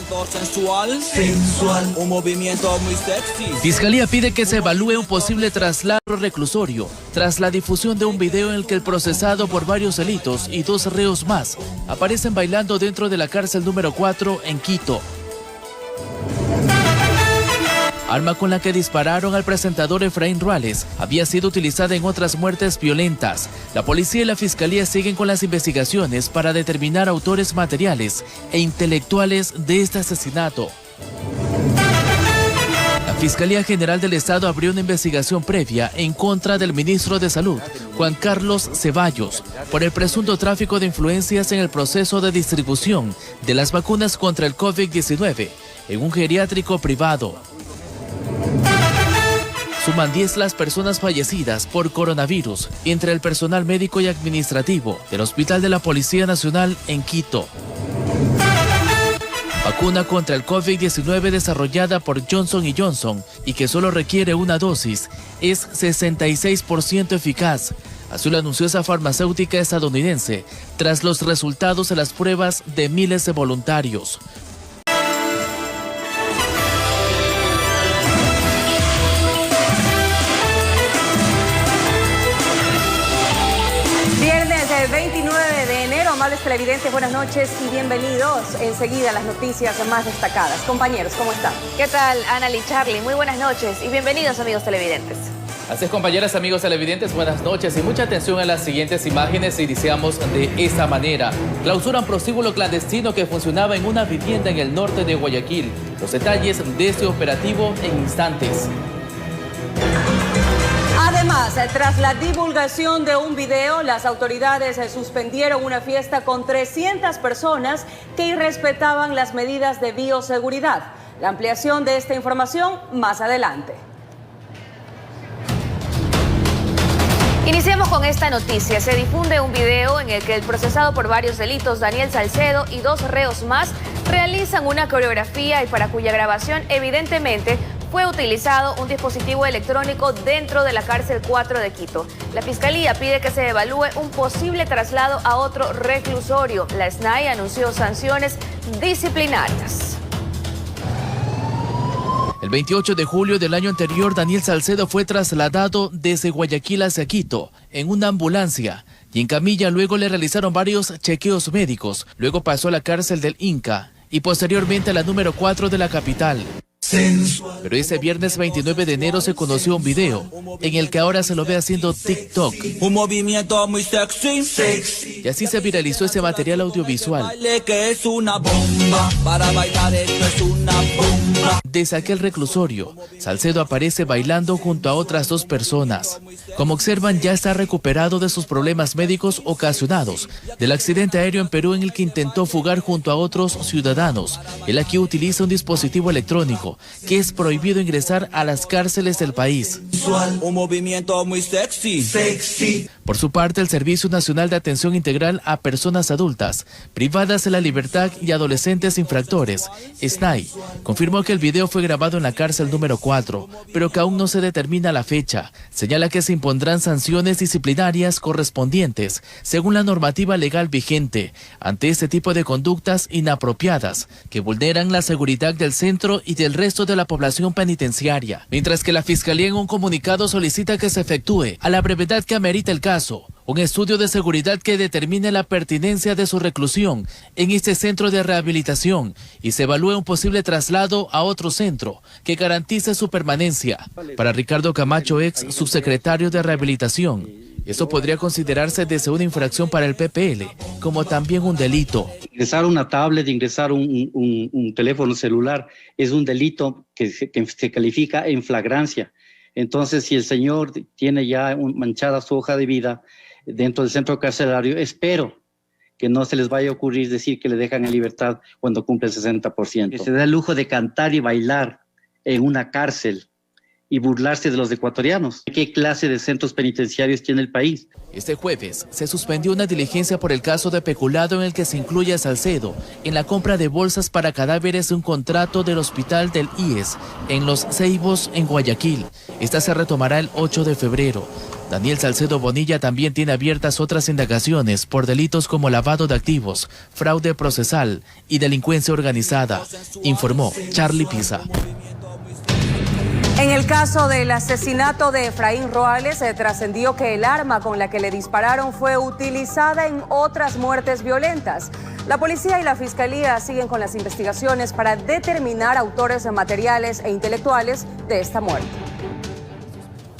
Sensual. Un movimiento muy sexy. Fiscalía pide que se evalúe un posible traslado reclusorio tras la difusión de un video en el que el procesado por varios delitos y 2 reos más aparecen bailando dentro de la cárcel número 4 en Quito. Arma con la que dispararon al presentador Efraín Ruales había sido utilizada en otras muertes violentas. La policía y la fiscalía siguen con las investigaciones para determinar autores materiales e intelectuales de este asesinato. La Fiscalía General del Estado abrió una investigación previa en contra del ministro de Salud, Juan Carlos Ceballos, por el presunto tráfico de influencias en el proceso de distribución de las vacunas contra el COVID-19 en un geriátrico privado. Suman 10 las personas fallecidas por coronavirus entre el personal médico y administrativo del Hospital de la Policía Nacional en Quito. Vacuna contra el COVID-19 desarrollada por Johnson & Johnson y que solo requiere una dosis es 66% eficaz. Así lo anunció esa farmacéutica estadounidense tras los resultados de las pruebas de miles de voluntarios. El 29 de enero, amables televidentes, buenas noches y bienvenidos. Enseguida las noticias más destacadas. Compañeros, ¿cómo están? ¿Qué tal, Ana y Charlie? Muy buenas noches y bienvenidos, amigos televidentes. Así es, compañeras, amigos televidentes, buenas noches y mucha atención a las siguientes imágenes. Iniciamos de esta manera. Clausuran prostíbulo clandestino que funcionaba en una vivienda en el norte de Guayaquil. Los detalles de este operativo en instantes. Además, tras la divulgación de un video, las autoridades suspendieron una fiesta con 300 personas que irrespetaban las medidas de bioseguridad. La ampliación de esta información más adelante. Iniciamos con esta noticia. Se difunde un video en el que el procesado por varios delitos, Daniel Salcedo, y 2 reos más realizan una coreografía y para cuya grabación evidentemente fue utilizado un dispositivo electrónico dentro de la cárcel 4 de Quito. La Fiscalía pide que se evalúe un posible traslado a otro reclusorio. La SNAI anunció sanciones disciplinarias. El 28 de julio del año anterior, Daniel Salcedo fue trasladado desde Guayaquil hacia Quito en una ambulancia y en camilla. Luego le realizaron varios chequeos médicos. Luego pasó a la cárcel del Inca y posteriormente a la número 4 de la capital. Pero ese viernes 29 de enero se conoció un video en el que ahora se lo ve haciendo TikTok. Un movimiento muy sexy. Y así se viralizó ese material audiovisual. Desde aquel reclusorio, Salcedo aparece bailando junto a otras 2 personas. Como observan, ya está recuperado de sus problemas médicos ocasionados del accidente aéreo en Perú en el que intentó fugar junto a otros ciudadanos. Él aquí utiliza un dispositivo electrónico que es prohibido ingresar a las cárceles del país. Un movimiento muy sexy. Por su parte, el Servicio Nacional de Atención Integral a Personas Adultas, Privadas de la Libertad y Adolescentes Infractores, SNAI, confirmó que el video fue grabado en la cárcel número 4, pero que aún no se determina la fecha. Señala que se impondrán sanciones disciplinarias correspondientes, según la normativa legal vigente, ante este tipo de conductas inapropiadas, que vulneran la seguridad del centro y del resto de la población penitenciaria. Mientras que la Fiscalía en un comunicado solicita que se efectúe, a la brevedad que amerita el caso, un estudio de seguridad que determine la pertinencia de su reclusión en este centro de rehabilitación y se evalúe un posible traslado a otro centro que garantice su permanencia. Para Ricardo Camacho, ex subsecretario de Rehabilitación, esto podría considerarse desde una infracción para el PPL, como también un delito. Ingresar una tablet, ingresar un teléfono celular es un delito que se califica en flagrancia. Entonces, si el señor tiene ya manchada su hoja de vida dentro del centro carcelario, espero que no se les vaya a ocurrir decir que le dejan en libertad cuando cumple el 60%. Que se da el lujo de cantar y bailar en una cárcel y burlarse de los ecuatorianos. ¿Qué clase de centros penitenciarios tiene el país? Este jueves se suspendió una diligencia por el caso de peculado en el que se incluye a Salcedo en la compra de bolsas para cadáveres de un contrato del hospital del IES en Los Ceibos, en Guayaquil. Esta se retomará el 8 de febrero. Daniel Salcedo Bonilla también tiene abiertas otras indagaciones por delitos como lavado de activos, fraude procesal y delincuencia organizada, informó Charlie Pisa. En el caso del asesinato de Efraín Ruales, se trascendió que el arma con la que le dispararon fue utilizada en otras muertes violentas. La policía y la fiscalía siguen con las investigaciones para determinar autores materiales e intelectuales de esta muerte.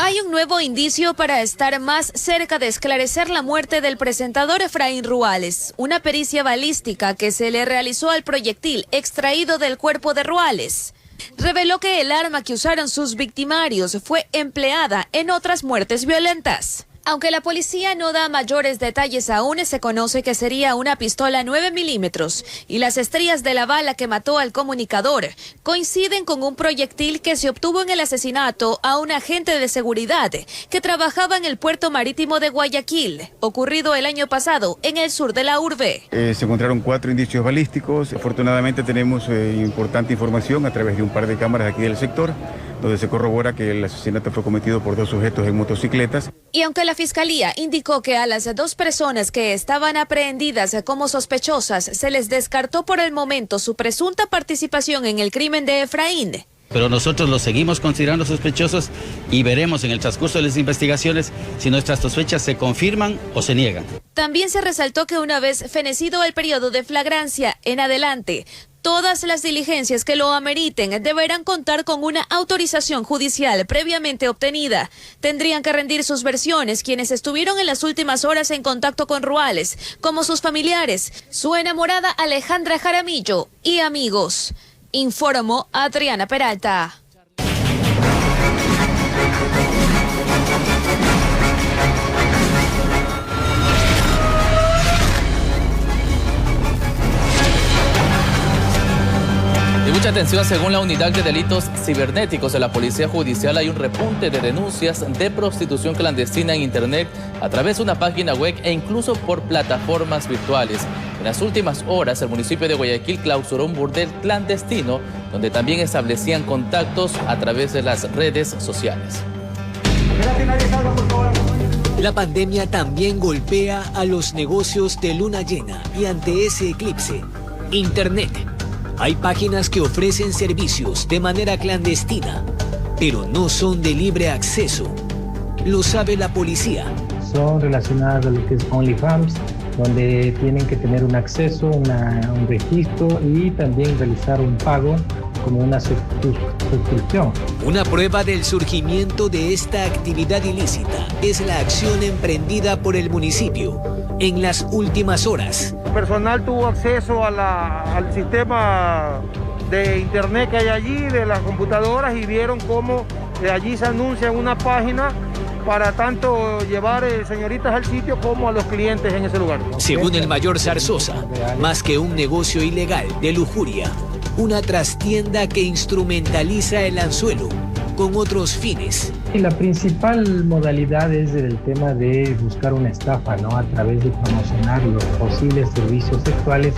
Hay un nuevo indicio para estar más cerca de esclarecer la muerte del presentador Efraín Ruales. Una pericia balística que se le realizó al proyectil extraído del cuerpo de Ruales reveló que el arma que usaron sus victimarios fue empleada en otras muertes violentas. Aunque la policía no da mayores detalles aún, se conoce que sería una pistola 9 milímetros y las estrías de la bala que mató al comunicador coinciden con un proyectil que se obtuvo en el asesinato a un agente de seguridad que trabajaba en el puerto marítimo de Guayaquil, ocurrido el año pasado en el sur de la urbe. Se encontraron 4 indicios balísticos. Afortunadamente tenemos importante información a través de un par de cámaras aquí del sector, donde se corrobora que el asesinato fue cometido por 2 sujetos en motocicletas. Y aunque la fiscalía indicó que a las 2 personas que estaban aprehendidas como sospechosas se les descartó por el momento su presunta participación en el crimen de Efraín, pero nosotros los seguimos considerando sospechosos y veremos en el transcurso de las investigaciones si nuestras sospechas se confirman o se niegan. También se resaltó que una vez fenecido el periodo de flagrancia en adelante, todas las diligencias que lo ameriten deberán contar con una autorización judicial previamente obtenida. Tendrían que rendir sus versiones quienes estuvieron en las últimas horas en contacto con Ruales, como sus familiares, su enamorada Alejandra Jaramillo y amigos. Informó Adriana Peralta. Y mucha atención, según la Unidad de Delitos Cibernéticos de la Policía Judicial, hay un repunte de denuncias de prostitución clandestina en Internet a través de una página web e incluso por plataformas virtuales. En las últimas horas, el municipio de Guayaquil clausuró un burdel clandestino donde también establecían contactos a través de las redes sociales. La pandemia también golpea a los negocios de luna llena y ante ese eclipse, Internet. Hay páginas que ofrecen servicios de manera clandestina, pero no son de libre acceso. Lo sabe la policía. Son relacionadas a lo que es OnlyFans, donde tienen que tener un acceso, un registro y también realizar un pago como una suscripción. Una prueba del surgimiento de esta actividad ilícita es la acción emprendida por el municipio en las últimas horas. El personal tuvo acceso al sistema de internet que hay allí, de las computadoras, y vieron cómo allí se anuncia en una página para tanto llevar señoritas al sitio como a los clientes en ese lugar. Según el mayor Zarzosa, más que un negocio ilegal de lujuria, una trastienda que instrumentaliza el anzuelo con otros fines. Y la principal modalidad es el tema de buscar una estafa, ¿no? A través de promocionar los posibles servicios sexuales,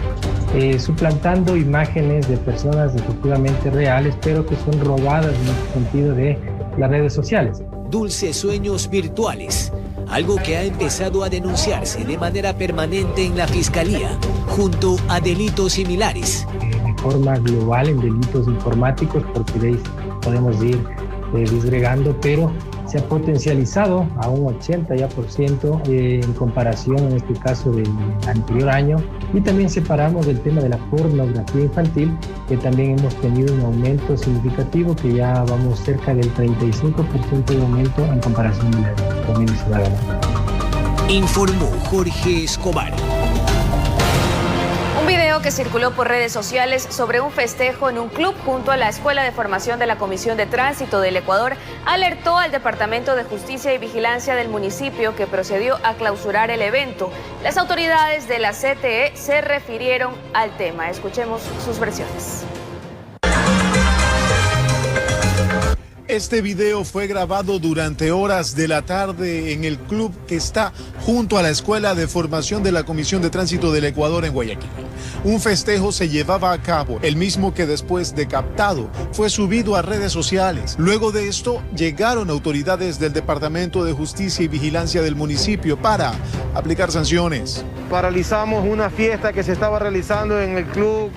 suplantando imágenes de personas efectivamente reales, pero que son robadas en el sentido de las redes sociales. Dulces sueños virtuales, algo que ha empezado a denunciarse de manera permanente en la Fiscalía, junto a delitos similares. De forma global en delitos informáticos, porque de ahí podemos ir disgregando, pero se ha potencializado a un 80% en comparación en este caso del anterior año. Y también separamos el tema de la pornografía infantil, que también hemos tenido un aumento significativo, que ya vamos cerca del 35% de aumento en comparación del 2019. Informó Jorge Escobar. Un video que circuló por redes sociales sobre un festejo en un club junto a la Escuela de Formación de la Comisión de Tránsito del Ecuador alertó al Departamento de Justicia y Vigilancia del municipio, que procedió a clausurar el evento. Las autoridades de la CTE se refirieron al tema. Escuchemos sus versiones. Este video fue grabado durante horas de la tarde en el club que está junto a la Escuela de Formación de la Comisión de Tránsito del Ecuador en Guayaquil. Un festejo se llevaba a cabo, el mismo que después de captado fue subido a redes sociales. Luego de esto llegaron autoridades del Departamento de Justicia y Vigilancia del municipio para aplicar sanciones. Paralizamos una fiesta que se estaba realizando en el club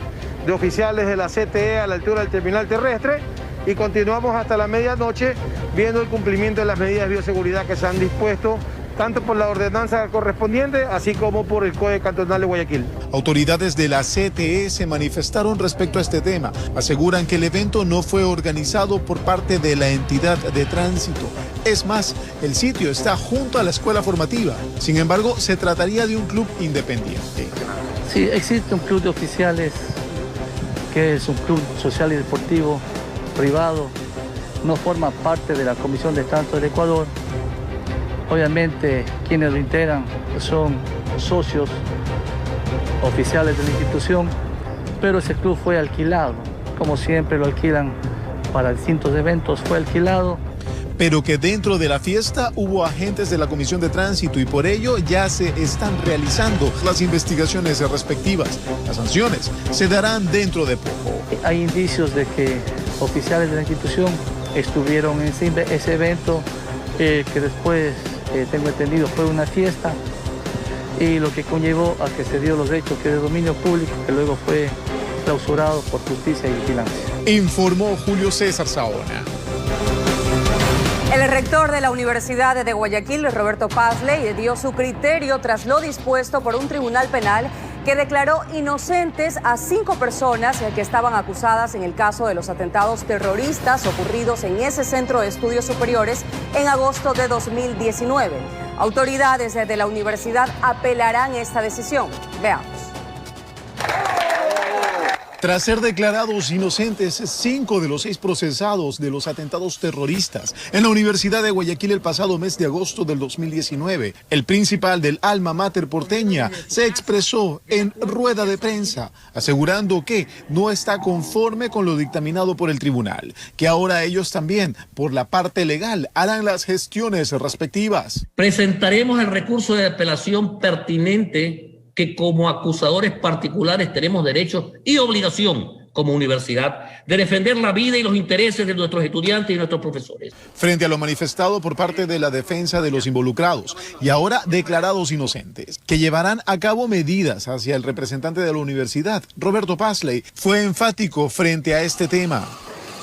de oficiales de la CTE a la altura del terminal terrestre y continuamos hasta la medianoche viendo el cumplimiento de las medidas de bioseguridad que se han dispuesto tanto por la ordenanza correspondiente, así como por el Código Cantonal de Guayaquil. Autoridades de la CTE se manifestaron respecto a este tema. Aseguran que el evento no fue organizado por parte de la entidad de tránsito. Es más, el sitio está junto a la escuela formativa. Sin embargo, se trataría de un club independiente. Sí, existe un club de oficiales que es un club social y deportivo privado. No forma parte de la Comisión de Tránsito del Ecuador. Obviamente, quienes lo integran son socios oficiales de la institución, pero ese club fue alquilado. Como siempre lo alquilan para distintos eventos, fue alquilado. Pero que dentro de la fiesta hubo agentes de la Comisión de Tránsito y por ello ya se están realizando las investigaciones respectivas. Las sanciones se darán dentro de poco. Hay indicios de que oficiales de la institución estuvieron en ese evento que después, tengo entendido, fue una fiesta y lo que conllevó a que se dio los hechos que es de dominio público, que luego fue clausurado por justicia y vigilancia. Informó Julio César Saona. El rector de la Universidad de Guayaquil, Roberto Pazley, dio su criterio tras lo dispuesto por un tribunal penal que declaró inocentes a 5 personas que estaban acusadas en el caso de los atentados terroristas ocurridos en ese centro de estudios superiores en agosto de 2019. Autoridades de la universidad apelarán esta decisión. Veamos. Tras ser declarados inocentes 5 de los 6 procesados de los atentados terroristas en la Universidad de Guayaquil el pasado mes de agosto del 2019, el principal del alma mater porteña se expresó en rueda de prensa, asegurando que no está conforme con lo dictaminado por el tribunal, que ahora ellos también, por la parte legal, harán las gestiones respectivas. Presentaremos el recurso de apelación pertinente que como acusadores particulares tenemos derecho y obligación como universidad de defender la vida y los intereses de nuestros estudiantes y nuestros profesores. Frente a lo manifestado por parte de la defensa de los involucrados y ahora declarados inocentes, que llevarán a cabo medidas hacia el representante de la universidad, Roberto Pazley, fue enfático frente a este tema.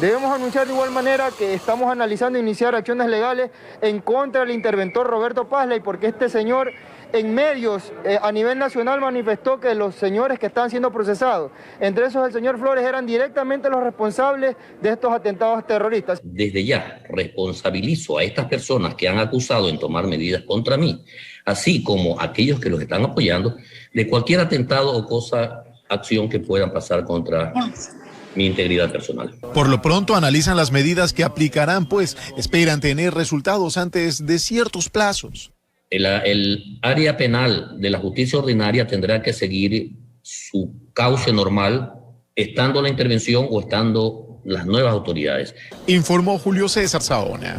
Debemos anunciar de igual manera que estamos analizando iniciar acciones legales en contra del interventor Roberto Pazley, porque este señor en medios a nivel nacional manifestó que los señores que están siendo procesados, entre esos el señor Flores, eran directamente los responsables de estos atentados terroristas. Desde ya responsabilizo a estas personas que han acusado en tomar medidas contra mí, así como a aquellos que los están apoyando, de cualquier atentado o acción que puedan pasar contra mi integridad personal. Por lo pronto analizan las medidas que aplicarán, pues esperan tener resultados antes de ciertos plazos. El área penal de la justicia ordinaria tendrá que seguir su cauce normal, estando la intervención o estando las nuevas autoridades. Informó Julio César Saona.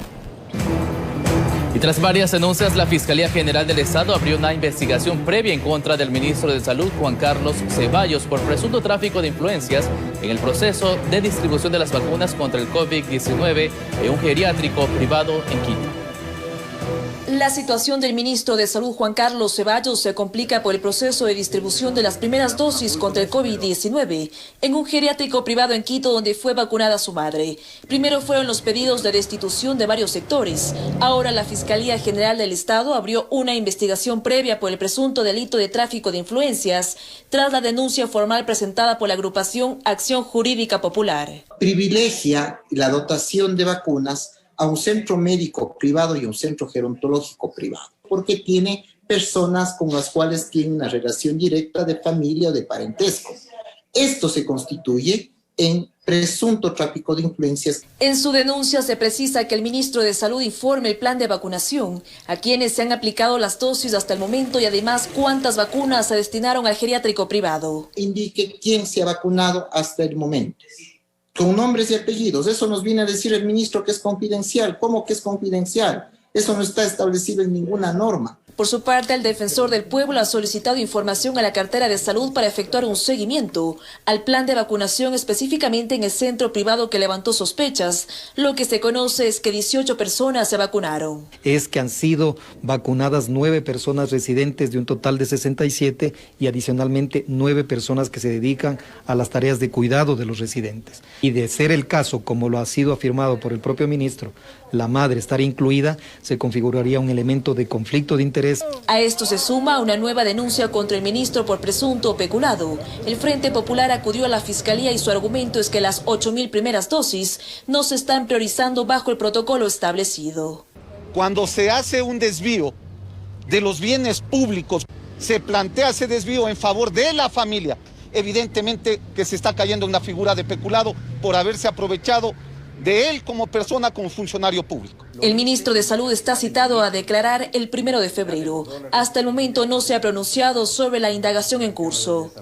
Y tras varias denuncias, la Fiscalía General del Estado abrió una investigación previa en contra del ministro de Salud, Juan Carlos Ceballos, por presunto tráfico de influencias en el proceso de distribución de las vacunas contra el COVID-19 en un geriátrico privado en Quito. La situación del ministro de Salud, Juan Carlos Ceballos, se complica por el proceso de distribución de las primeras dosis contra el COVID-19 en un geriátrico privado en Quito donde fue vacunada su madre. Primero fueron los pedidos de destitución de varios sectores. Ahora la Fiscalía General del Estado abrió una investigación previa por el presunto delito de tráfico de influencias tras la denuncia formal presentada por la agrupación Acción Jurídica Popular. Privilegia la dotación de vacunas a un centro médico privado y un centro gerontológico privado, porque tiene personas con las cuales tiene una relación directa de familia o de parentesco. Esto se constituye en presunto tráfico de influencias. En su denuncia se precisa que el ministro de Salud informe el plan de vacunación, a quienes se han aplicado las dosis hasta el momento y además cuántas vacunas se destinaron al geriátrico privado. Indique quién se ha vacunado hasta el momento, con nombres y apellidos. Eso nos viene a decir el ministro que es confidencial. ¿Cómo que es confidencial? Eso no está establecido en ninguna norma. Por su parte, el defensor del pueblo ha solicitado información a la cartera de salud para efectuar un seguimiento al plan de vacunación, específicamente en el centro privado que levantó sospechas. Lo que se conoce es que 18 personas se vacunaron. Es que han sido vacunadas 9 personas residentes de un total de 67 y adicionalmente 9 personas que se dedican a las tareas de cuidado de los residentes. Y de ser el caso, como lo ha sido afirmado por el propio ministro, la madre estar incluida, se configuraría un elemento de conflicto de interés. A esto se suma una nueva denuncia contra el ministro por presunto peculado. El Frente Popular acudió a la Fiscalía y su argumento es que las 8.000 primeras dosis no se están priorizando bajo el protocolo establecido. Cuando se hace un desvío de los bienes públicos, se plantea ese desvío en favor de la familia. Evidentemente que se está cayendo en una figura de peculado por haberse aprovechado de él como persona, como funcionario público. El ministro de Salud está citado a declarar el 1 de febrero. Hasta el momento no se ha pronunciado sobre la indagación en curso.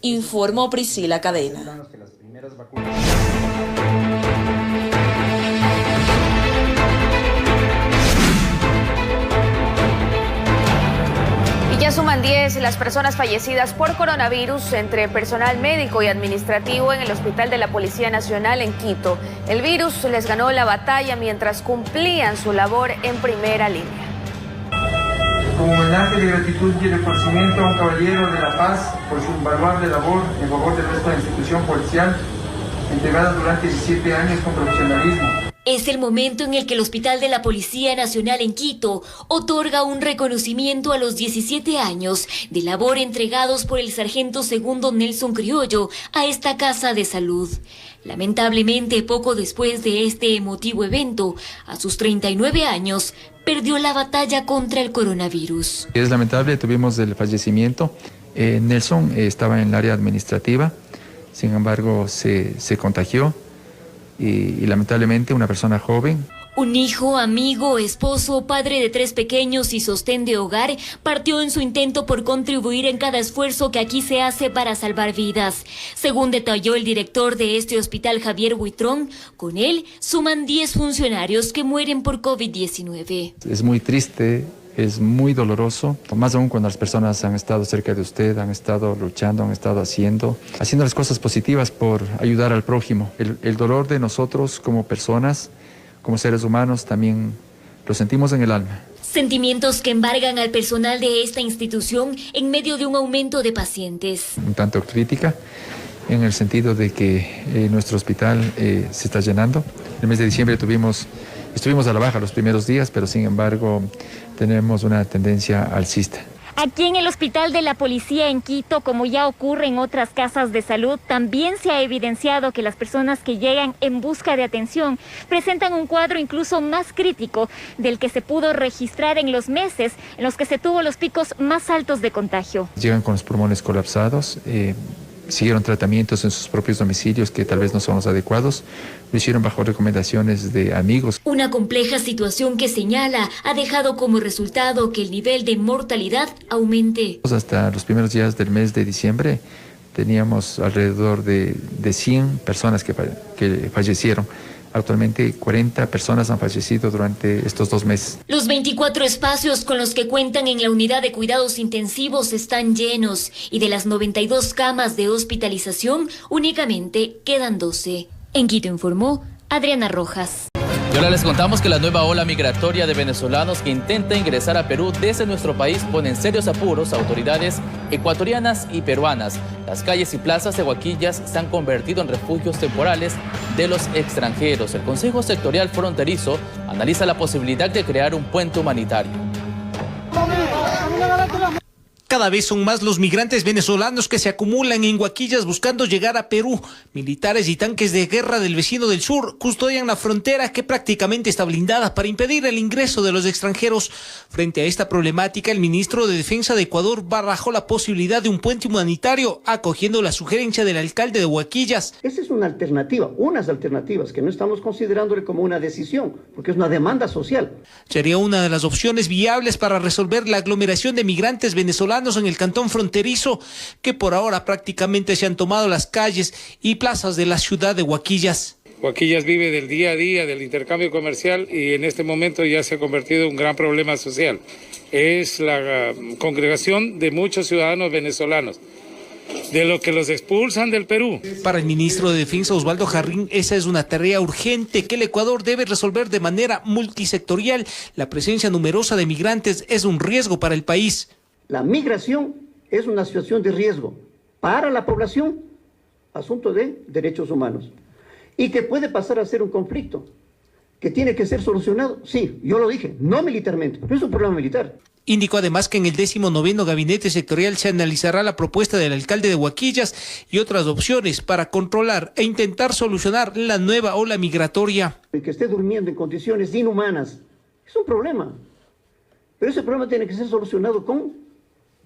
Informó Priscila Cadena. Ya suman 10 las personas fallecidas por coronavirus entre personal médico y administrativo en el Hospital de la Policía Nacional en Quito. El virus les ganó la batalla mientras cumplían su labor en primera línea. Como homenaje de gratitud y reconocimiento a un caballero de la paz por su invaluable labor en favor del resto de la institución policial, entregada durante 17 años con profesionalismo. Es el momento en el que el Hospital de la Policía Nacional en Quito otorga un reconocimiento a los 17 años de labor entregados por el sargento segundo Nelson Criollo a esta casa de salud. Lamentablemente, poco después de este emotivo evento, a sus 39 años, perdió la batalla contra el coronavirus. Es lamentable, tuvimos el fallecimiento. Nelson estaba en el área administrativa, sin embargo se contagió. Y lamentablemente una persona joven. Un hijo, amigo, esposo, padre de 3 pequeños y sostén de hogar, partió en su intento por contribuir en cada esfuerzo que aquí se hace para salvar vidas. Según detalló el director de este hospital, Javier Buitrón, con él suman 10 funcionarios que mueren por COVID-19. Es muy triste. Es muy doloroso, más aún cuando las personas han estado cerca de usted, han estado luchando, han estado haciendo las cosas positivas por ayudar al prójimo. El dolor de nosotros como personas, como seres humanos, también lo sentimos en el alma. Sentimientos que embargan al personal de esta institución en medio de un aumento de pacientes. Un tanto crítica, en el sentido de que nuestro hospital se está llenando. El mes de diciembre estuvimos a la baja los primeros días, pero sin embargo tenemos una tendencia alcista. Aquí en el Hospital de la Policía en Quito, como ya ocurre en otras casas de salud, también se ha evidenciado que las personas que llegan en busca de atención presentan un cuadro incluso más crítico del que se pudo registrar en los meses en los que se tuvo los picos más altos de contagio. Llegan con los pulmones colapsados, siguieron tratamientos en sus propios domicilios que tal vez no son los adecuados, lo hicieron bajo recomendaciones de amigos. Una compleja situación que señala ha dejado como resultado que el nivel de mortalidad aumente. Hasta los primeros días del mes de diciembre teníamos alrededor de 100 personas que fallecieron. Actualmente 40 personas han fallecido durante estos 2 meses. Los 24 espacios con los que cuentan en la unidad de cuidados intensivos están llenos y de las 92 camas de hospitalización únicamente quedan 12. En Quito informó Adriana Rojas. Y ahora les contamos que la nueva ola migratoria de venezolanos que intenta ingresar a Perú desde nuestro país pone en serios apuros a autoridades ecuatorianas y peruanas. Las calles y plazas de Huaquillas se han convertido en refugios temporales de los extranjeros. El Consejo Sectorial Fronterizo analiza la posibilidad de crear un puente humanitario. Cada vez son más los migrantes venezolanos que se acumulan en Huaquillas buscando llegar a Perú. Militares y tanques de guerra del vecino del sur custodian la frontera que prácticamente está blindada para impedir el ingreso de los extranjeros. Frente a esta problemática, el ministro de Defensa de Ecuador barajó la posibilidad de un puente humanitario, acogiendo la sugerencia del alcalde de Huaquillas. Esa es una alternativa, unas alternativas que no estamos considerándole como una decisión, porque es una demanda social. Sería una de las opciones viables para resolver la aglomeración de migrantes venezolanos en el cantón fronterizo, que por ahora prácticamente se han tomado las calles y plazas de la ciudad de Huaquillas. Huaquillas vive del día a día, del intercambio comercial, y en este momento ya se ha convertido en un gran problema social. Es la congregación de muchos ciudadanos venezolanos, de los que los expulsan del Perú. Para el ministro de Defensa, Osvaldo Jarrín, esa es una tarea urgente que el Ecuador debe resolver de manera multisectorial. La presencia numerosa de migrantes es un riesgo para el país. La migración es una situación de riesgo para la población, asunto de derechos humanos, y que puede pasar a ser un conflicto, que tiene que ser solucionado, sí, yo lo dije, no militarmente, no es un problema militar. Indicó además que en el 19º Gabinete Sectorial se analizará la propuesta del alcalde de Huaquillas y otras opciones para controlar e intentar solucionar la nueva ola migratoria. El que esté durmiendo en condiciones inhumanas es un problema, pero ese problema tiene que ser solucionado con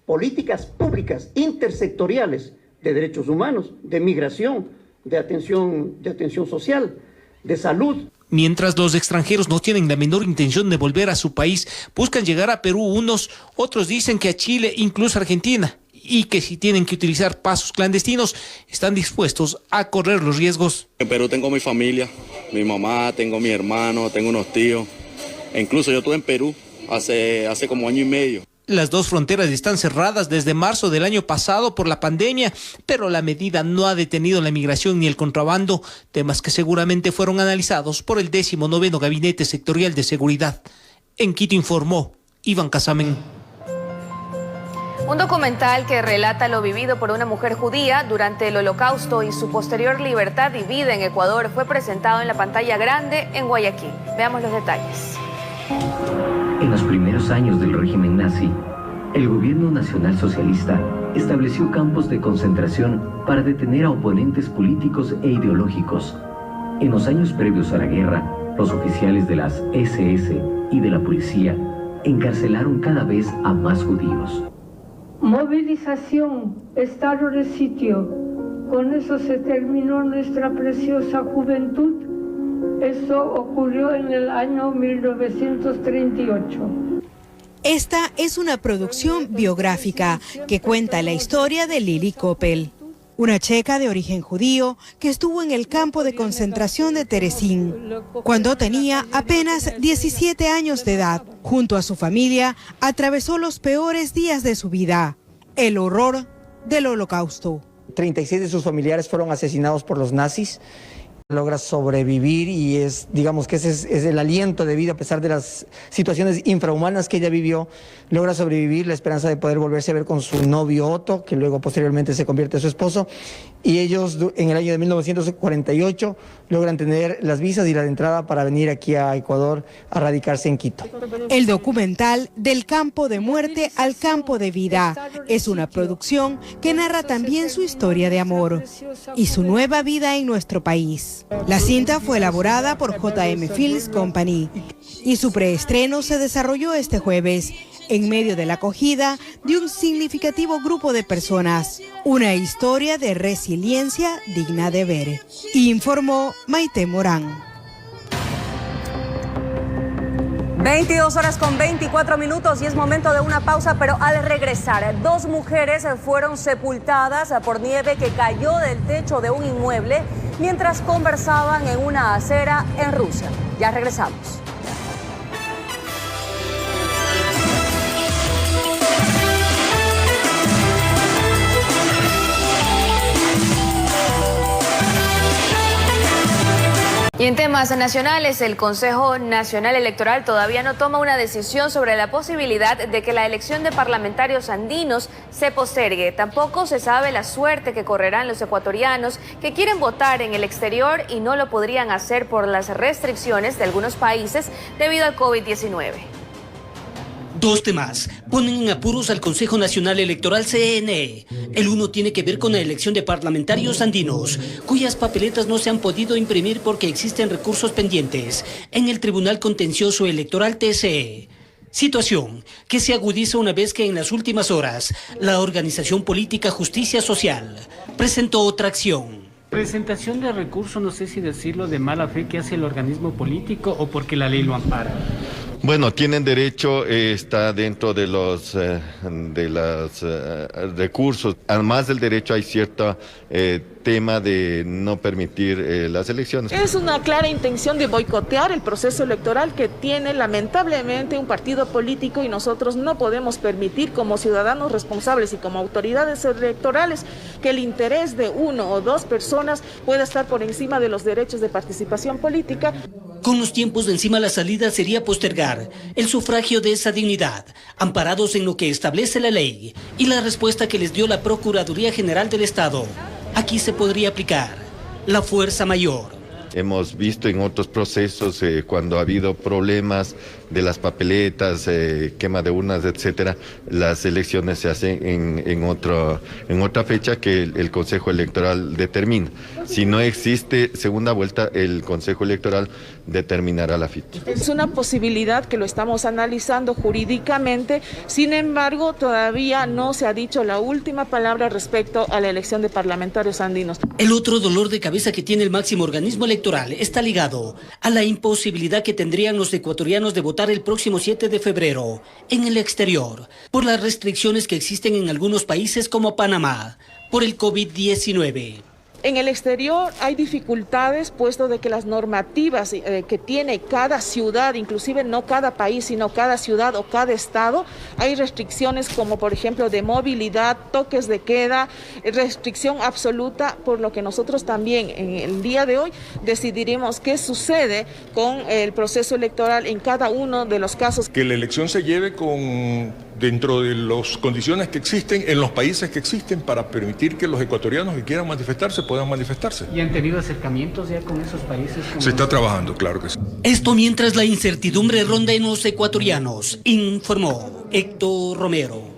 políticas públicas intersectoriales de derechos humanos, de migración, de atención social, de salud. Mientras los extranjeros no tienen la menor intención de volver a su país, buscan llegar a Perú otros dicen que a Chile, incluso a Argentina, y que si tienen que utilizar pasos clandestinos, están dispuestos a correr los riesgos. En Perú tengo mi familia, mi mamá, tengo mi hermano, tengo unos tíos, e incluso yo estuve en Perú hace como año y medio. Las dos fronteras están cerradas desde marzo del año pasado por la pandemia, pero la medida no ha detenido la migración ni el contrabando, temas que seguramente fueron analizados por el 19º Gabinete Sectorial de Seguridad. En Quito informó Iván Casamen. Un documental que relata lo vivido por una mujer judía durante el Holocausto y su posterior libertad y vida en Ecuador fue presentado en la pantalla grande en Guayaquil. Veamos los detalles. En los primeros años del régimen nazi, el gobierno nacional socialista estableció campos de concentración para detener a oponentes políticos e ideológicos. En los años previos a la guerra, los oficiales de las SS y de la policía encarcelaron cada vez a más judíos. Movilización, estado de sitio. Con eso se terminó nuestra preciosa juventud. Esto ocurrió en el año 1938. Esta es una producción biográfica que cuenta la historia de Lili Koppel, una checa de origen judío que estuvo en el campo de concentración de Terezín cuando tenía apenas 17 años de edad. Junto a su familia atravesó los peores días de su vida, el horror del Holocausto. 36 de sus familiares fueron asesinados por los nazis. Logra sobrevivir y digamos que ese es el aliento de vida a pesar de las situaciones infrahumanas que ella vivió. Logra sobrevivir, la esperanza de poder volverse a ver con su novio Otto, que luego posteriormente se convierte en su esposo. Y ellos en el año de 1948 logran tener las visas y la entrada para venir aquí a Ecuador a radicarse en Quito. El documental Del campo de muerte al campo de vida es una producción que narra también su historia de amor y su nueva vida en nuestro país. La cinta fue elaborada por JM Films Company y su preestreno se desarrolló este jueves en medio de la acogida de un significativo grupo de personas. Una historia de resiliencia digna de ver, informó Maite Morán. 22 horas con 24 minutos y es momento de una pausa, pero al regresar, 2 mujeres fueron sepultadas por nieve que cayó del techo de un inmueble mientras conversaban en una acera en Rusia. Ya regresamos. Y en temas nacionales, el Consejo Nacional Electoral todavía no toma una decisión sobre la posibilidad de que la elección de parlamentarios andinos se postergue. Tampoco se sabe la suerte que correrán los ecuatorianos que quieren votar en el exterior y no lo podrían hacer por las restricciones de algunos países debido al COVID-19. 2 temas ponen en apuros al Consejo Nacional Electoral CNE. El uno tiene que ver con la elección de parlamentarios andinos, cuyas papeletas no se han podido imprimir porque existen recursos pendientes en el Tribunal Contencioso Electoral TCE. Situación que se agudiza una vez que en las últimas horas la organización política Justicia Social presentó otra acción. Presentación de recurso, no sé si decirlo de mala fe que hace el organismo político o porque la ley lo ampara. Bueno, tienen derecho, está dentro de los recursos. Además del derecho hay cierto tema de no permitir las elecciones. Es una clara intención de boicotear el proceso electoral que tiene lamentablemente un partido político, y nosotros no podemos permitir como ciudadanos responsables y como autoridades electorales que el interés de uno o dos personas pueda estar por encima de los derechos de participación política. Con los tiempos de encima, la salida sería postergar el sufragio de esa dignidad, amparados en lo que establece la ley y la respuesta que les dio la Procuraduría General del Estado. Aquí se podría aplicar la fuerza mayor. Hemos visto en otros procesos cuando ha habido problemas de las papeletas, quema de urnas, etcétera, las elecciones se hacen en otra fecha que el Consejo Electoral determina. Si no existe segunda vuelta, el Consejo Electoral determinará la fecha. Es una posibilidad que lo estamos analizando jurídicamente, sin embargo, todavía no se ha dicho la última palabra respecto a la elección de parlamentarios andinos. El otro dolor de cabeza que tiene el máximo organismo electoral está ligado a la imposibilidad que tendrían los ecuatorianos de votar el próximo 7 de febrero en el exterior, por las restricciones que existen en algunos países como Panamá, por el COVID-19. En el exterior hay dificultades, puesto de que las normativas que tiene cada ciudad, inclusive no cada país, sino cada ciudad o cada estado, hay restricciones como por ejemplo de movilidad, toques de queda, restricción absoluta, por lo que nosotros también en el día de hoy decidiremos qué sucede con el proceso electoral en cada uno de los casos. Que la elección se lleve dentro de las condiciones que existen en los países que existen para permitir que los ecuatorianos que quieran manifestarse puedan manifestarse. ¿Y han tenido acercamientos ya con esos países? Se está trabajando, claro que sí. Esto mientras la incertidumbre ronda en los ecuatorianos, informó Héctor Romero.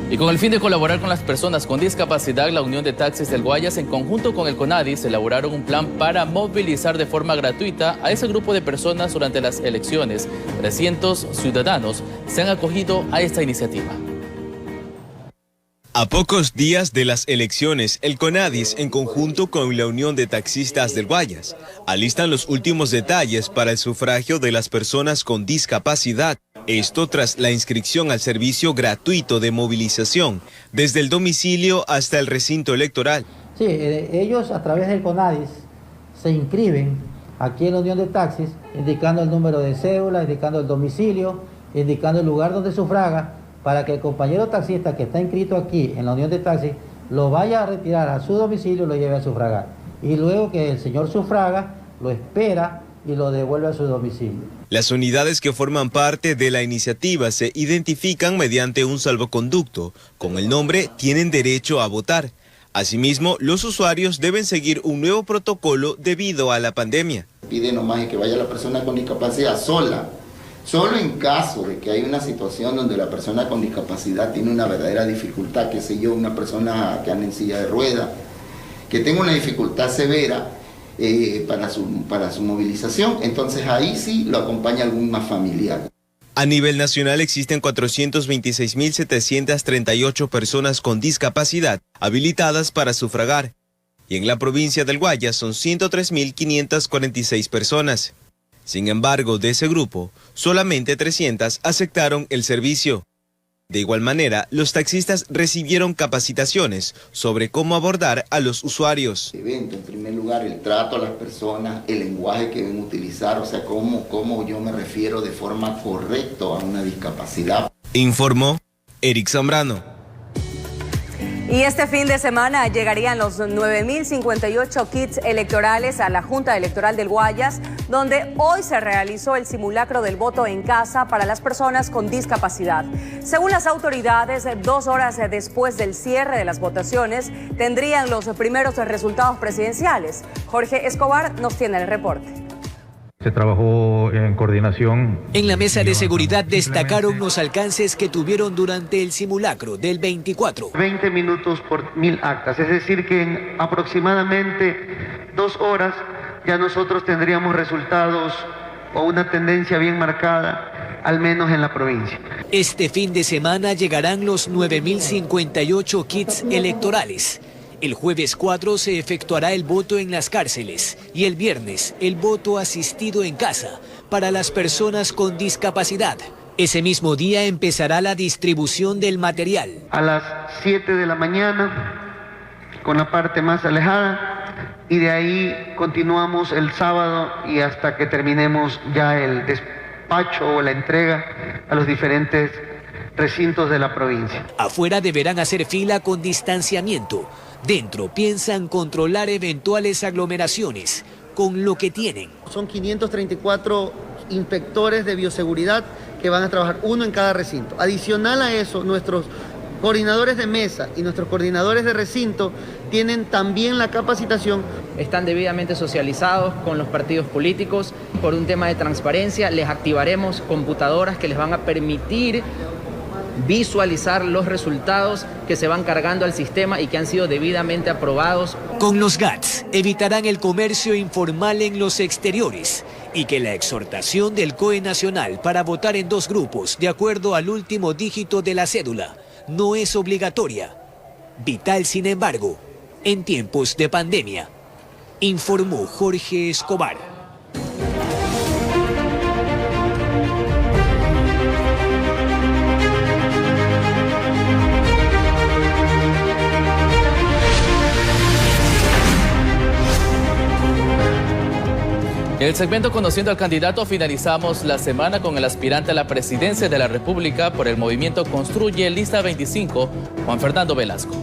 Y con el fin de colaborar con las personas con discapacidad, la Unión de Taxis del Guayas, en conjunto con el CONADIS, elaboraron un plan para movilizar de forma gratuita a ese grupo de personas durante las elecciones. 300 ciudadanos se han acogido a esta iniciativa. A pocos días de las elecciones, el CONADIS, en conjunto con la Unión de Taxistas del Guayas, alistan los últimos detalles para el sufragio de las personas con discapacidad. Esto tras la inscripción al servicio gratuito de movilización, desde el domicilio hasta el recinto electoral. Sí, ellos a través del CONADIS se inscriben aquí en la Unión de Taxis, indicando el número de cédula, indicando el domicilio, indicando el lugar donde sufraga, para que el compañero taxista que está inscrito aquí en la Unión de Taxis lo vaya a retirar a su domicilio y lo lleve a sufragar. Y luego que el señor sufraga, lo espera y lo devuelve a su domicilio. Las unidades que forman parte de la iniciativa se identifican mediante un salvoconducto. Con el nombre Tienen Derecho a Votar. Asimismo, los usuarios deben seguir un nuevo protocolo debido a la pandemia. Pide nomás que vaya la persona con discapacidad sola. Solo en caso de que hay una situación donde la persona con discapacidad tiene una verdadera dificultad, qué sé yo, una persona que anda en silla de ruedas, que tenga una dificultad severa para su movilización, entonces ahí sí lo acompaña algún más familiar. A nivel nacional existen 426.738 personas con discapacidad habilitadas para sufragar, y en la provincia del Guayas son 103.546 personas. Sin embargo, de ese grupo, solamente 300 aceptaron el servicio. De igual manera, los taxistas recibieron capacitaciones sobre cómo abordar a los usuarios. En primer lugar, el trato a las personas, el lenguaje que deben utilizar, o sea, cómo yo me refiero de forma correcta a una discapacidad. Informó Eric Zambrano. Y este fin de semana llegarían los 9.058 kits electorales a la Junta Electoral del Guayas, donde hoy se realizó el simulacro del voto en casa para las personas con discapacidad. Según las autoridades, 2 horas después del cierre de las votaciones, tendrían los primeros resultados presidenciales. Jorge Escobar nos tiene el reporte. Se trabajó en coordinación. En la mesa de seguridad destacaron los alcances que tuvieron durante el simulacro del 24. 20 minutos por 1000 actas, es decir que en aproximadamente 2 horas ya nosotros tendríamos resultados o una tendencia bien marcada, al menos en la provincia. Este fin de semana llegarán los 9.058 kits electorales. El jueves 4 se efectuará el voto en las cárceles y el viernes el voto asistido en casa para las personas con discapacidad. Ese mismo día empezará la distribución del material. A las 7 de la mañana, con la parte más alejada, y de ahí continuamos el sábado y hasta que terminemos ya el despacho o la entrega a los diferentes recintos de la provincia. Afuera deberán hacer fila con distanciamiento. Dentro piensan controlar eventuales aglomeraciones con lo que tienen. Son 534 inspectores de bioseguridad que van a trabajar, uno en cada recinto. Adicional a eso, nuestros coordinadores de mesa y nuestros coordinadores de recinto tienen también la capacitación. Están debidamente socializados con los partidos políticos. Por un tema de transparencia, les activaremos computadoras que les van a permitir visualizar los resultados que se van cargando al sistema y que han sido debidamente aprobados. Con los GATS evitarán el comercio informal en los exteriores y que la exhortación del COE Nacional para votar en 2 grupos de acuerdo al último dígito de la cédula no es obligatoria. Vital, sin embargo, en tiempos de pandemia, informó Jorge Escobar. En el segmento Conociendo al Candidato finalizamos la semana con el aspirante a la presidencia de la República por el movimiento Construye Lista 25, Juan Fernando Velasco.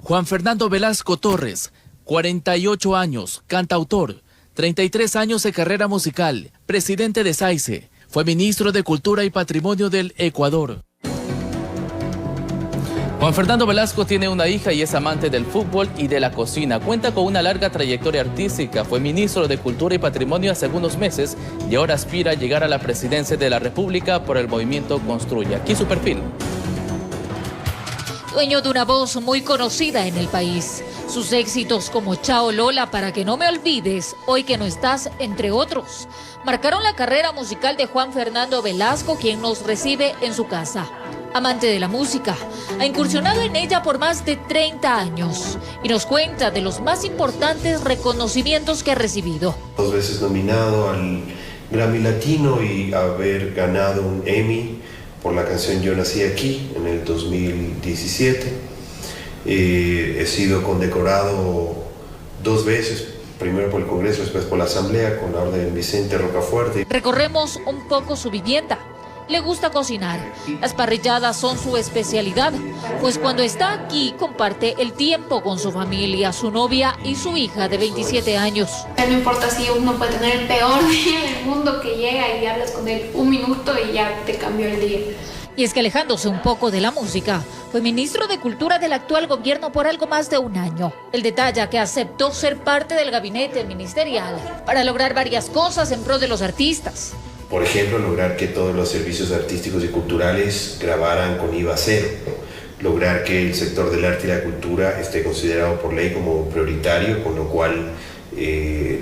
Juan Fernando Velasco Torres, 48 años, cantautor, 33 años de carrera musical, presidente de SAICE, fue ministro de Cultura y Patrimonio del Ecuador. Juan Fernando Velasco tiene una hija y es amante del fútbol y de la cocina. Cuenta con una larga trayectoria artística. Fue ministro de Cultura y Patrimonio hace algunos meses y ahora aspira a llegar a la presidencia de la República por el movimiento Construye. Aquí su perfil. Dueño de una voz muy conocida en el país. Sus éxitos como Chao Lola, Para que no me olvides, Hoy que no estás, entre otros, marcaron la carrera musical de Juan Fernando Velasco, quien nos recibe en su casa. Amante de la música, ha incursionado en ella por más de 30 años y nos cuenta de los más importantes reconocimientos que ha recibido. 2 veces nominado al Grammy Latino y haber ganado un Emmy por la canción Yo Nací Aquí en el 2017. He sido condecorado 2 veces, primero por el Congreso, después por la Asamblea, con la Orden Vicente Rocafuerte. Recorremos un poco su vivienda. Le gusta cocinar. Las parrilladas son su especialidad, pues cuando está aquí comparte el tiempo con su familia, su novia y su hija de 27 años. No importa si uno puede tener el peor día del mundo, que llega y hablas con él 1 minuto y ya te cambió el día. Y es que alejándose un poco de la música, fue ministro de Cultura del actual gobierno por algo más de 1 año. El detalla que aceptó ser parte del gabinete ministerial para lograr varias cosas en pro de los artistas. Por ejemplo, lograr que todos los servicios artísticos y culturales grabaran con IVA cero, lograr que el sector del arte y la cultura esté considerado por ley como prioritario, con lo cual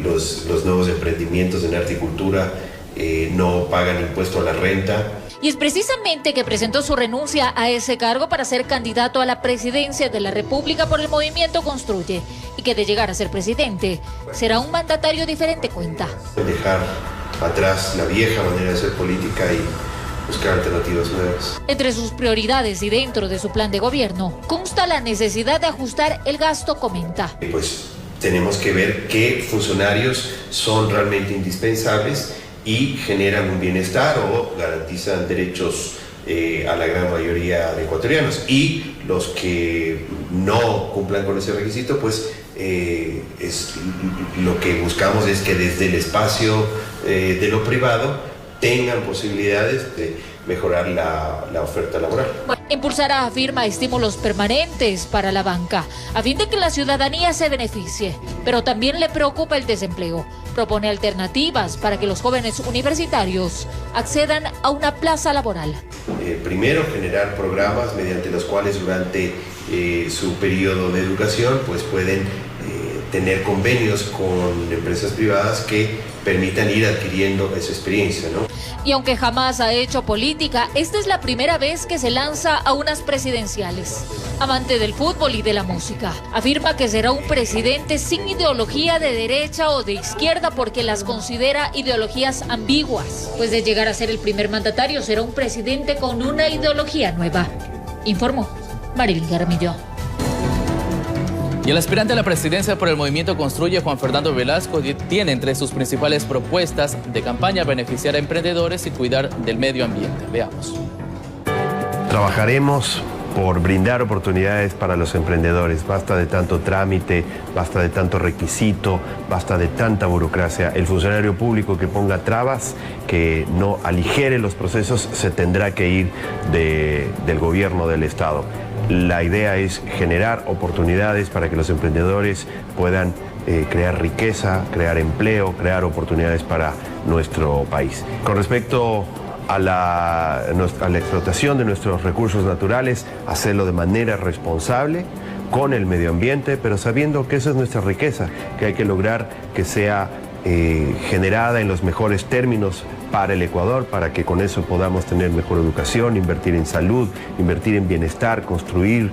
los nuevos emprendimientos en arte y cultura no pagan impuesto a la renta. Y es precisamente que presentó su renuncia a ese cargo para ser candidato a la presidencia de la República por el movimiento Construye, y que de llegar a ser presidente será un mandatario diferente, cuenta. Dejar atrás la vieja manera de hacer política y buscar alternativas nuevas. Entre sus prioridades y dentro de su plan de gobierno consta la necesidad de ajustar el gasto, comenta. Pues tenemos que ver qué funcionarios son realmente indispensables y generan un bienestar o garantizan derechos a la gran mayoría de ecuatorianos, y los que no cumplan con ese requisito, pues lo que buscamos es que desde el espacio de lo privado tengan posibilidades de mejorar la oferta laboral. Impulsará, afirma, estímulos permanentes para la banca, a fin de que la ciudadanía se beneficie, pero también le preocupa el desempleo. Propone alternativas para que los jóvenes universitarios accedan a una plaza laboral. Primero, generar programas mediante los cuales durante su periodo de educación pues pueden tener convenios con empresas privadas que permitan ir adquiriendo esa experiencia, ¿no? Y aunque jamás ha hecho política, esta es la primera vez que se lanza a unas presidenciales. Amante del fútbol y de la música, afirma que será un presidente sin ideología de derecha o de izquierda porque las considera ideologías ambiguas. Pues de llegar a ser el primer mandatario, será un presidente con una ideología nueva. Informó Marilyn Garmillo. Y el aspirante a la presidencia por el Movimiento Construye, Juan Fernando Velasco, tiene entre sus principales propuestas de campaña beneficiar a emprendedores y cuidar del medio ambiente. Veamos. Trabajaremos por brindar oportunidades para los emprendedores. Basta de tanto trámite, basta de tanto requisito, basta de tanta burocracia. El funcionario público que ponga trabas, que no aligere los procesos, se tendrá que ir del gobierno del Estado. La idea es generar oportunidades para que los emprendedores puedan crear riqueza, crear empleo, crear oportunidades para nuestro país. Con respecto a la explotación de nuestros recursos naturales, hacerlo de manera responsable, con el medio ambiente, pero sabiendo que esa es nuestra riqueza, que hay que lograr que sea generada en los mejores términos para el Ecuador, para que con eso podamos tener mejor educación, invertir en salud, invertir en bienestar, construir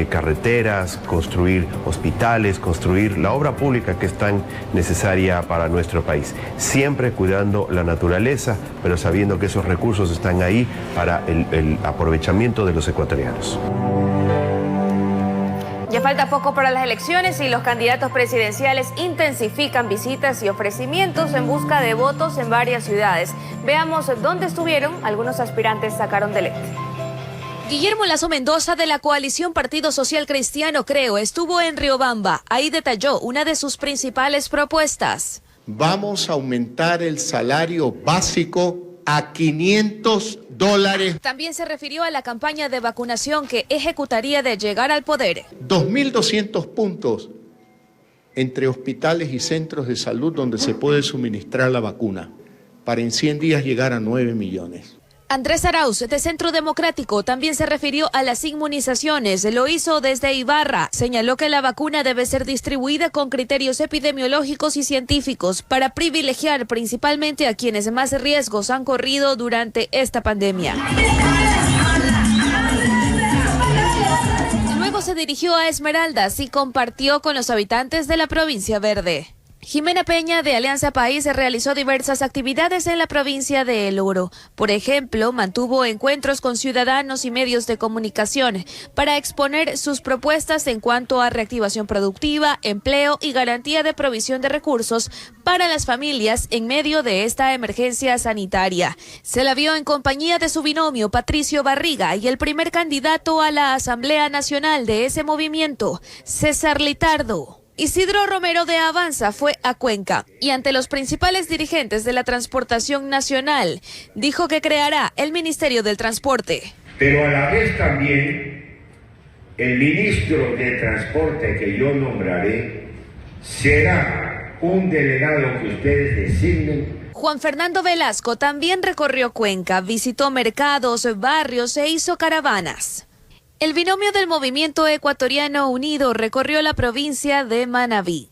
carreteras, construir hospitales, construir la obra pública que es tan necesaria para nuestro país. Siempre cuidando la naturaleza, pero sabiendo que esos recursos están ahí para el aprovechamiento de los ecuatorianos. Ya falta poco para las elecciones y los candidatos presidenciales intensifican visitas y ofrecimientos en busca de votos en varias ciudades. Veamos dónde estuvieron algunos aspirantes a Carondelet. Guillermo Lazo Mendoza de la coalición Partido Social Cristiano Creo estuvo en Riobamba. Ahí detalló una de sus principales propuestas. Vamos a aumentar el salario básico a $500. También se refirió a la campaña de vacunación que ejecutaría de llegar al poder. 2.200 puntos entre hospitales y centros de salud donde se puede suministrar la vacuna para en 100 días llegar a 9 millones. Andrés Arauz, de Centro Democrático, también se refirió a las inmunizaciones. Lo hizo desde Ibarra. Señaló que la vacuna debe ser distribuida con criterios epidemiológicos y científicos para privilegiar principalmente a quienes más riesgos han corrido durante esta pandemia. Luego se dirigió a Esmeraldas y compartió con los habitantes de la provincia verde. Jimena Peña, de Alianza País, realizó diversas actividades en la provincia de El Oro. Por ejemplo, mantuvo encuentros con ciudadanos y medios de comunicación para exponer sus propuestas en cuanto a reactivación productiva, empleo y garantía de provisión de recursos para las familias en medio de esta emergencia sanitaria. Se la vio en compañía de su binomio Patricio Barriga y el primer candidato a la Asamblea Nacional de ese movimiento, César Litardo. Isidro Romero de Avanza fue a Cuenca y ante los principales dirigentes de la transportación nacional dijo que creará el Ministerio del Transporte. Pero a la vez también el ministro de Transporte que yo nombraré será un delegado que ustedes designen. Juan Fernando Velasco también recorrió Cuenca, visitó mercados, barrios e hizo caravanas. El binomio del Movimiento Ecuatoriano Unido recorrió la provincia de Manabí.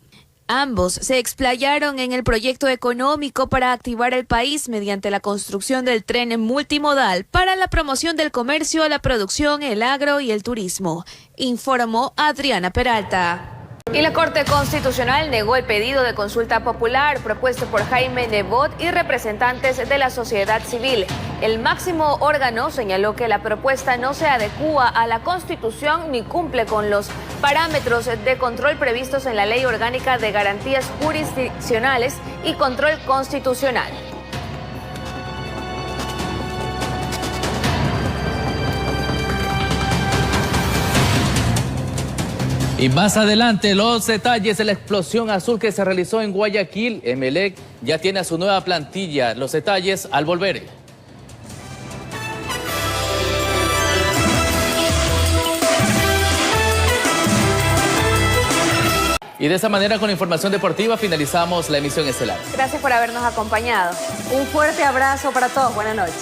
Ambos se explayaron en el proyecto económico para activar el país mediante la construcción del tren multimodal para la promoción del comercio, la producción, el agro y el turismo, informó Adriana Peralta. Y la Corte Constitucional negó el pedido de consulta popular propuesto por Jaime Nebot y representantes de la sociedad civil. El máximo órgano señaló que la propuesta no se adecúa a la Constitución ni cumple con los parámetros de control previstos en la Ley Orgánica de Garantías Jurisdiccionales y Control Constitucional. Y más adelante, los detalles de la explosión azul que se realizó en Guayaquil. Emelec ya tiene a su nueva plantilla. Los detalles al volver. Y de esta manera, con información deportiva, finalizamos la emisión estelar. Gracias por habernos acompañado. Un fuerte abrazo para todos. Buenas noches.